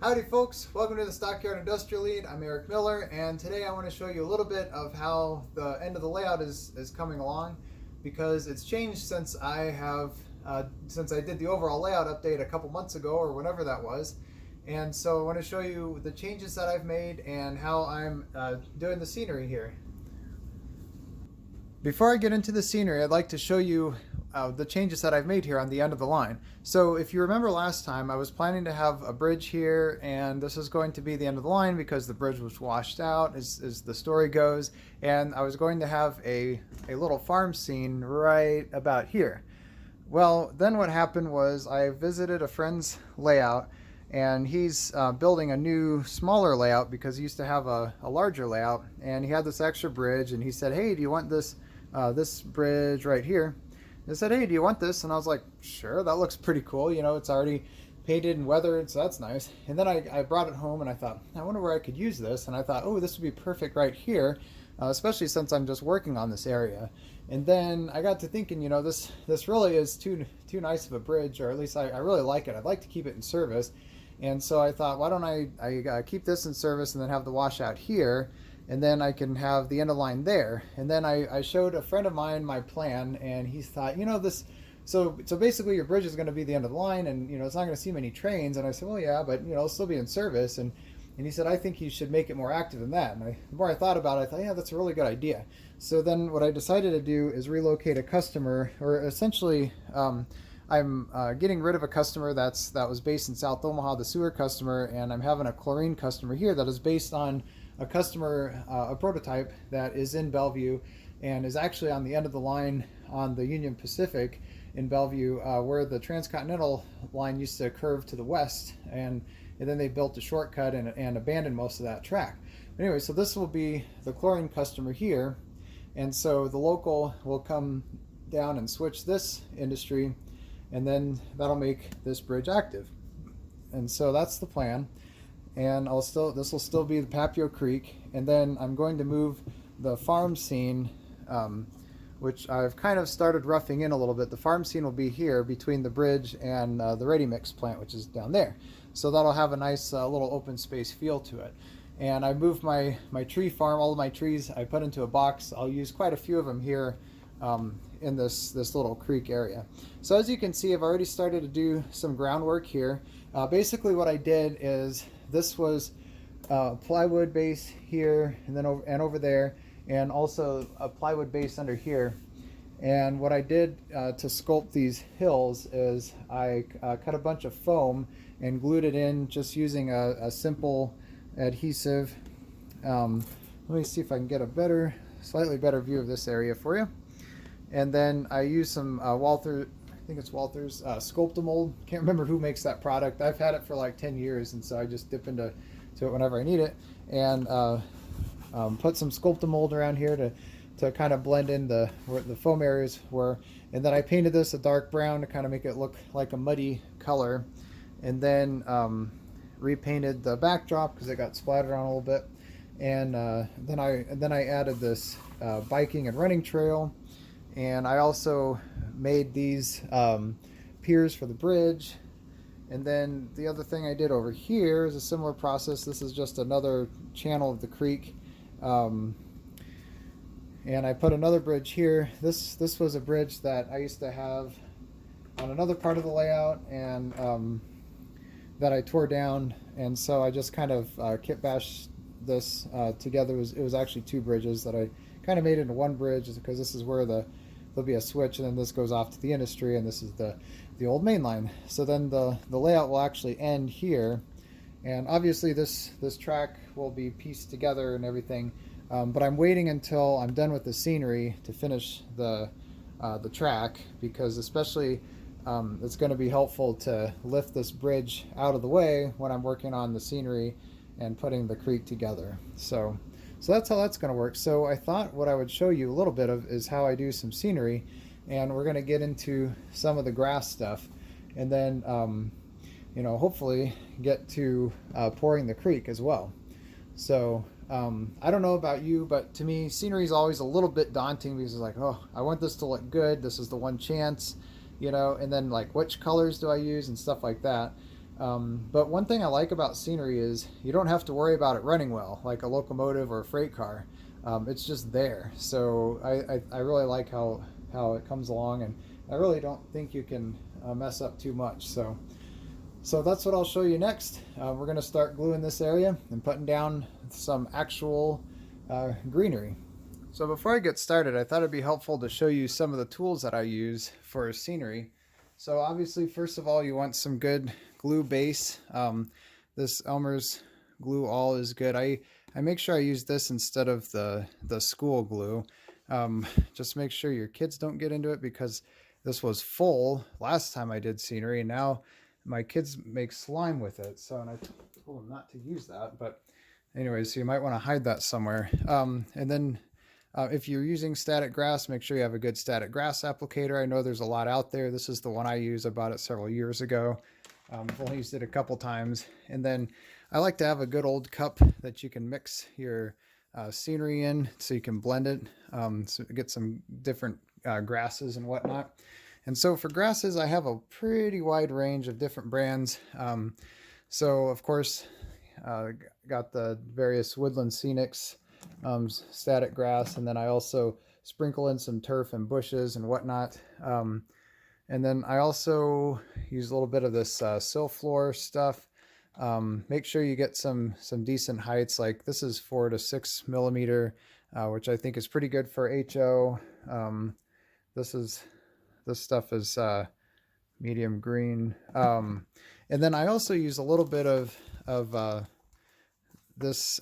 Howdy folks, welcome to the Stockyard Industrial Lead. I'm Eric Miller, and today I want to show you a little bit of how the end of the layout is coming along, because it's changed since since I did the overall layout update a couple months ago or whenever that was. And so I want to show you the changes that I've made and how I'm doing the scenery here. Before I get into the scenery, I'd like to show you the changes that I've made here on the end of the line. So if you remember last time, I was planning to have a bridge here, and this is going to be the end of the line because the bridge was washed out, as the story goes, and I was going to have a little farm scene right about here. Well, then what happened was I visited a friend's layout, and he's building a new smaller layout because he used to have a larger layout, and he had this extra bridge, and he said, hey, do you want this bridge right here? I said, hey, do you want this? And I was like, sure, that looks pretty cool. You know, it's already painted and weathered, so that's nice. And then I brought it home and I thought, I wonder where I could use this. And I thought, oh, this would be perfect right here, especially since I'm just working on this area. And then I got to thinking, you know, this really is too nice of a bridge, or at least I really like it. I'd like to keep it in service. And so I thought, why don't I keep this in service and then have the washout here, and then I can have the end of line there. And then I showed a friend of mine my plan, and he thought, you know, this, so basically your bridge is going to be the end of the line, and you know, it's not going to see many trains. And I said, well, yeah, but you know, it'll still be in service. And he said, I think you should make it more active than that. And the more I thought about it, I thought, yeah, that's a really good idea. So then what I decided to do is relocate a customer, or essentially I'm getting rid of a customer that was based in South Omaha, the sewer customer, and I'm having a chlorine customer here that is based on a customer, a prototype that is in Bellevue and is actually on the end of the line on the Union Pacific in Bellevue, where the transcontinental line used to curve to the west, and then they built a shortcut and abandoned most of that track. But anyway, so this will be the chlorine customer here, and so the local will come down and switch this industry, and then that'll make this bridge active. And so that's the plan. And this will still be the Papio Creek, and then I'm going to move the farm scene, which I've kind of started roughing in a little bit. The farm scene will be here between the bridge and the ready mix plant, which is down there. So that'll have a nice little open space feel to it. And I moved my tree farm, all of my trees I put into a box. I'll use quite a few of them here in this little creek area. So as you can see, I've already started to do some groundwork here. Basically what I did is, this was plywood base here, and then over there, and also a plywood base under here. And what I did to sculpt these hills is I cut a bunch of foam and glued it in just using a simple adhesive. Let me see if I can get a slightly better view of this area for you. And then I used some Walther, I think it's Walther's Sculptamold. Can't remember who makes that product. I've had it for like 10 years, and so I just dip into it whenever I need it. And put some Sculptamold around here to kind of blend in where the foam areas were. And then I painted this a dark brown to kind of make it look like a muddy color. And then repainted the backdrop because it got splattered on a little bit. And then I added this biking and running trail. And I also made these piers for the bridge. And then the other thing I did over here is a similar process. This is just another channel of the creek. And I put another bridge here. This was a bridge that I used to have on another part of the layout, and that I tore down. And so I just kind of kit bashed this together. It was actually two bridges that I kind of made into one bridge, because this is where there'll be a switch, and then this goes off to the industry, and this is the old main line. So then the layout will actually end here, and obviously this track will be pieced together and everything, but I'm waiting until I'm done with the scenery to finish the track, because especially it's going to be helpful to lift this bridge out of the way when I'm working on the scenery and putting the creek together. So that's how that's going to work. So I thought what I would show you a little bit of is how I do some scenery, and we're going to get into some of the grass stuff, and then you know, hopefully get to pouring the creek as well. So I don't know about you, but to me scenery is always a little bit daunting, because it's like, oh, I want this to look good, this is the one chance, you know, and then like which colors do I use and stuff like that. But one thing I like about scenery is you don't have to worry about it running well, like a locomotive or a freight car. It's just there. So I really like how it comes along, and I really don't think you can mess up too much. So that's what I'll show you next. We're going to start gluing this area and putting down some actual greenery. So before I get started, I thought it'd be helpful to show you some of the tools that I use for scenery. So obviously, first of all, you want some good glue base. This Elmer's glue all is good. I make sure I use this instead of the school glue. Just make sure your kids don't get into it, because this was full last time I did scenery, and now my kids make slime with it. So, and I told them not to use that, but anyways, so you might want to hide that somewhere. And then if you're using static grass, make sure you have a good static grass applicator. I know there's a lot out there. This is the one I use. I bought it several years ago. I've only used it a couple times. And then I like to have a good old cup that you can mix your scenery in, so you can blend it, so get some different grasses and whatnot. And so for grasses, I have a pretty wide range of different brands. So of course, got the various Woodland Scenics static grass, and then I also sprinkle in some turf and bushes and whatnot. And then I also use a little bit of this sill floor stuff. Make sure you get some decent heights. Like this is 4 to 6 millimeter, which I think is pretty good for HO. This stuff is medium green. And then I also use a little bit of this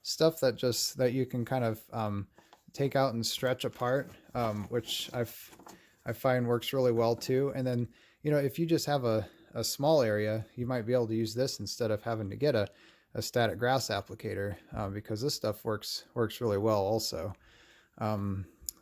stuff that you can kind of take out and stretch apart, which I find works really well too. And then, you know, if you just have a small area, you might be able to use this instead of having to get a static grass applicator, because this stuff works really well also.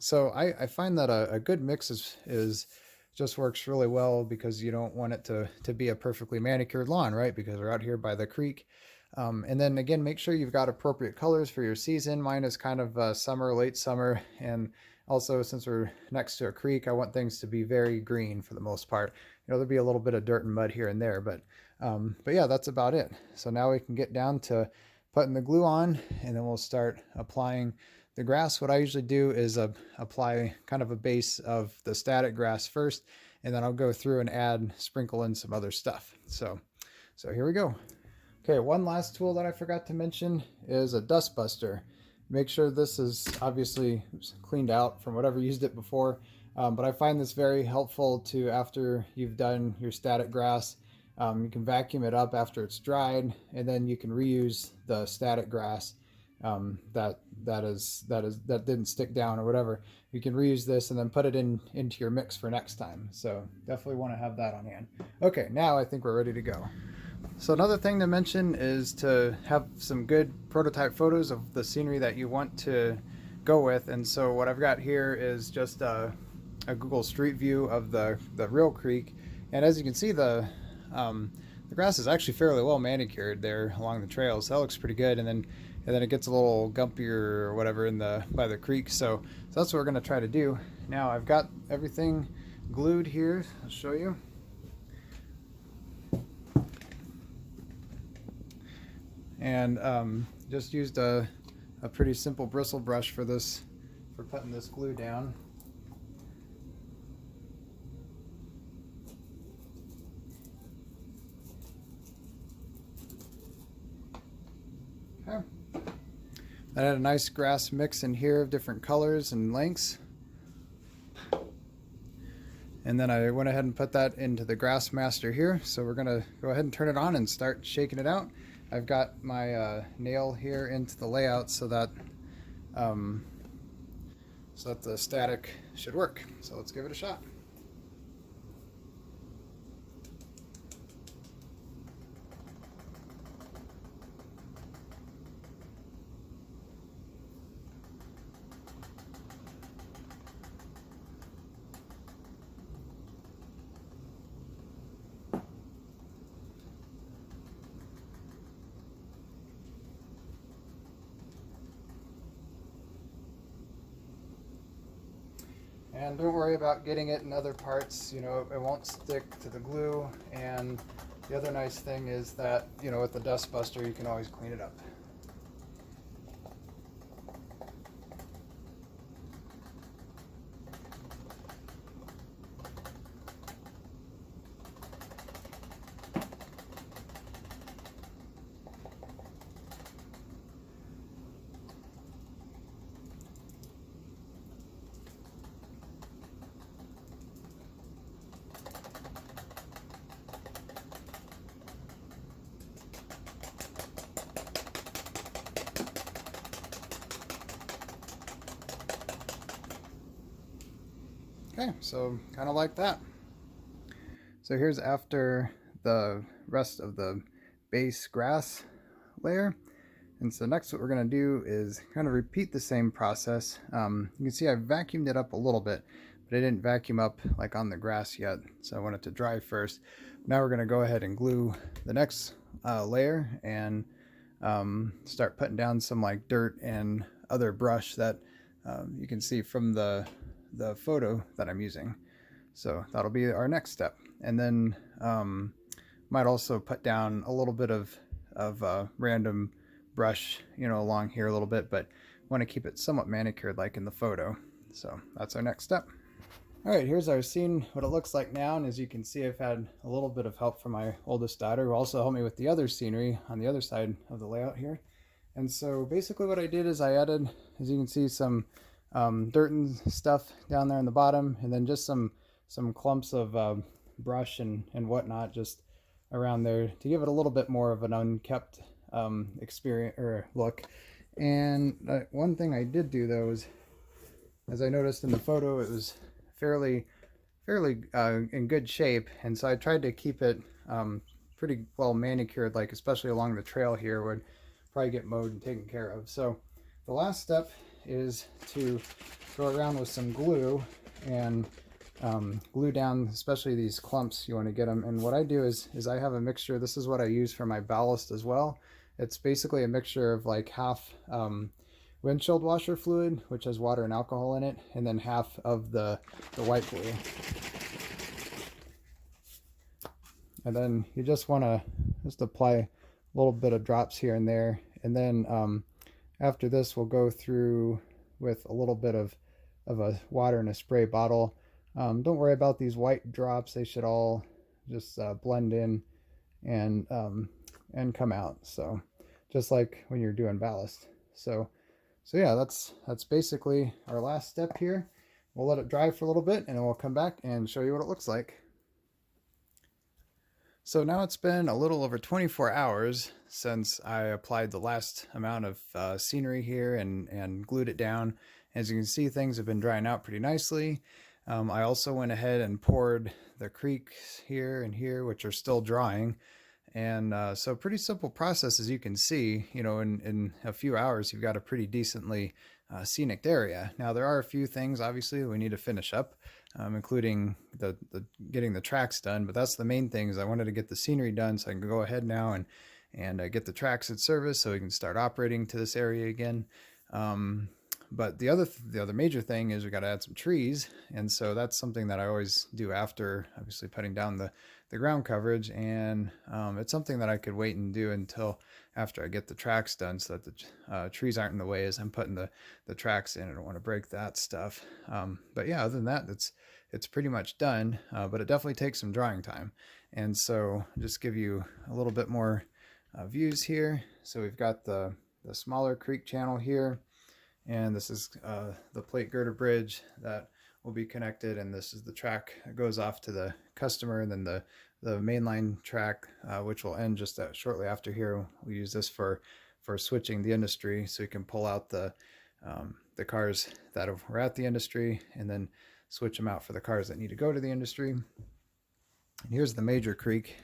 So I find that a good mix is just works really well, because you don't want it to be a perfectly manicured lawn, right? Because we're out here by the creek. And then again, make sure you've got appropriate colors for your season. Mine is kind of summer, late summer. And also, since we're next to a creek, I want things to be very green for the most part. You know, there'll be a little bit of dirt and mud here and there, but yeah, that's about it. So now we can get down to putting the glue on, and then we'll start applying the grass. What I usually do is apply kind of a base of the static grass first, and then I'll go through and sprinkle in some other stuff. So here we go. Okay, one last tool that I forgot to mention is a dust buster. Make sure this is obviously cleaned out from whatever used it before, but I find this very helpful to, after you've done your static grass, you can vacuum it up after it's dried, and then you can reuse the static grass that didn't stick down or whatever. You can reuse this and then put it into your mix for next time. So definitely want to have that on hand. Okay, now I think we're ready to go. So another thing to mention is to have some good prototype photos of the scenery that you want to go with. And so what I've got here is just a Google Street View of the real creek. And as you can see, the grass is actually fairly well manicured there along the trail, so that looks pretty good. And then it gets a little gumpier or whatever by the creek. So that's what we're going to try to do. Now I've got everything glued here. I'll show you. And just used a pretty simple bristle brush for putting this glue down. Okay. I had a nice grass mix in here of different colors and lengths. And then I went ahead and put that into the grass master here. So we're gonna go ahead and turn it on and start shaking it out. I've got my nail here into the layout so that the static should work. So let's give it a shot. And don't worry about getting it in other parts. You know, it won't stick to the glue, and The other nice thing is that, you know, with the dust buster, you can always clean it up. Okay, so kind of like that. So here's after the rest of the base grass layer. And so next what we're going to do is kind of repeat the same process. You can see I vacuumed it up a little bit, but I didn't vacuum up like on the grass yet. So I want it to dry first. Now we're going to go ahead and glue the next layer and start putting down some like dirt and other brush that you can see from the photo that I'm using. So that'll be our next step. And then might also put down a little bit of random brush, you know, along here a little bit, but want to keep it somewhat manicured like in the photo. So that's our next step. All right, here's our scene, what it looks like now. And as you can see, I've had a little bit of help from my oldest daughter, who also helped me with the other scenery on the other side of the layout here. And so basically what I did is I added, as you can see, some dirt and stuff down there in the bottom, and then just some clumps of brush and whatnot just around there to give it a little bit more of an unkept experience or look. And one thing I did do though is, as I noticed in the photo, it was fairly in good shape, and so I tried to keep it pretty well manicured, like especially along the trail here would probably get mowed and taken care of. So the last step is to go around with some glue and glue down especially these clumps. You want to get them, and what I do is I have a mixture. This is what I use for my ballast as well. It's basically a mixture of like half windshield washer fluid, which has water and alcohol in it, and then half of the white glue. And then you just want to just apply a little bit of drops here and there, and then after this we'll go through with a little bit of a water in a spray bottle. Don't worry about these white drops, they should all just blend in and come out, so just like when you're doing ballast. So yeah, that's basically our last step here. We'll let it dry for a little bit and then we'll come back and show you what it looks like. So now it's been a little over 24 hours since I applied the last amount of scenery here and glued it down. As you can see, things have been drying out pretty nicely. I also went ahead and poured the creeks here and here, which are still drying. And so pretty simple process, as you can see. You know, in a few hours, you've got a pretty decently scenic area. Now, there are a few things, obviously, that we need to finish up, including the getting the tracks done. But that's the main thing, is I wanted to get the scenery done so I can go ahead now and get the tracks at service so we can start operating to this area again. But the other major thing is we got to add some trees, and so that's something that I always do after, obviously, putting down the ground coverage, and it's something that I could wait and do until after I get the tracks done, so that the trees aren't in the way as I'm putting the tracks in. I don't want to break that stuff. But yeah, other than that, it's pretty much done, but it definitely takes some drying time. And so I'll just give you a little bit more views here. So we've got the smaller creek channel here, and this is the plate girder bridge that will be connected, and this is the track that goes off to the customer, and then the mainline track, which will end just shortly after here. We use this for switching the industry, so you can pull out the cars that are at the industry and then switch them out for the cars that need to go to the industry. And here's the major creek,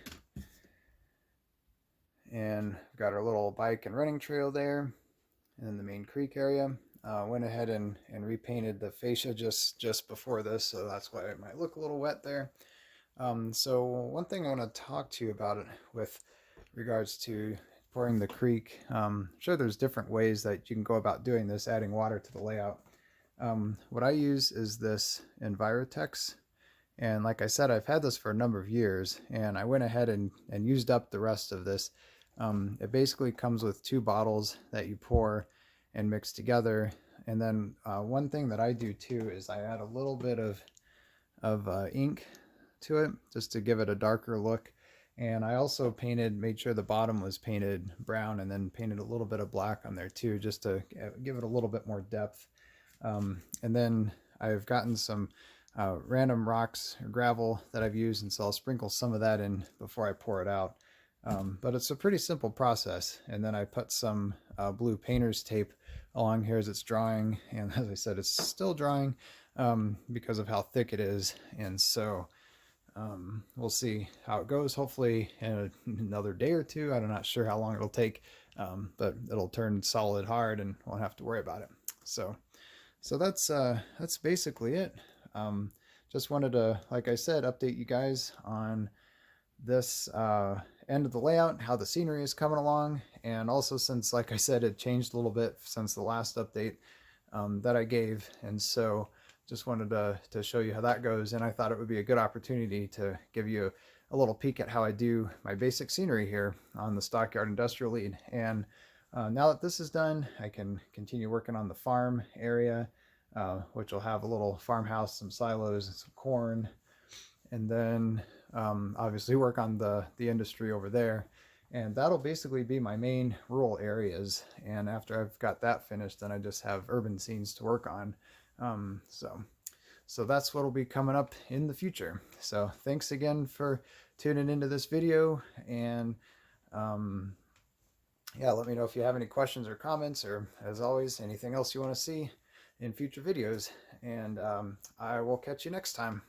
and we've got our little bike and running trail there, and then the main creek area. Went ahead and repainted the fascia just before this, so that's why it might look a little wet there. So one thing I want to talk to you about it with regards to pouring the creek. I'm sure there's different ways that you can go about doing this, adding water to the layout. What I use is this Envirotex, And like I said, I've had this for a number of years, and I went ahead and used up the rest of this. It basically comes with 2 bottles that you pour and mix together. And then one thing that I do too is I add a little bit of ink to it just to give it a darker look. And I also made sure the bottom was painted brown, and then painted a little bit of black on there too, just to give it a little bit more depth. And then I've gotten some random rocks or gravel that I've used, and so I'll sprinkle some of that in before I pour it out. But it's a pretty simple process. And then I put some blue painter's tape along here as it's drying, and as I said, it's still drying because of how thick it is. And so we'll see how it goes. Hopefully in another day or two. I'm not sure how long it'll take, but it'll turn solid hard and won't have to worry about it. So that's basically it. Just wanted to, like I said, update you guys on this end of the layout, how the scenery is coming along, and also since, like I said, it changed a little bit since the last update that I gave, and so just wanted to show you how that goes. And I thought it would be a good opportunity to give you a little peek at how I do my basic scenery here on the Stockyard Industrial Lead. And now that this is done, I can continue working on the farm area, which will have a little farmhouse, some silos, and some corn, and then obviously work on the industry over there. And that'll basically be my main rural areas. And after I've got that finished, then I just have urban scenes to work on. So that's what'll be coming up in the future. So thanks again for tuning into this video, and yeah, let me know if you have any questions or comments, or as always, anything else you want to see in future videos. And I will catch you next time.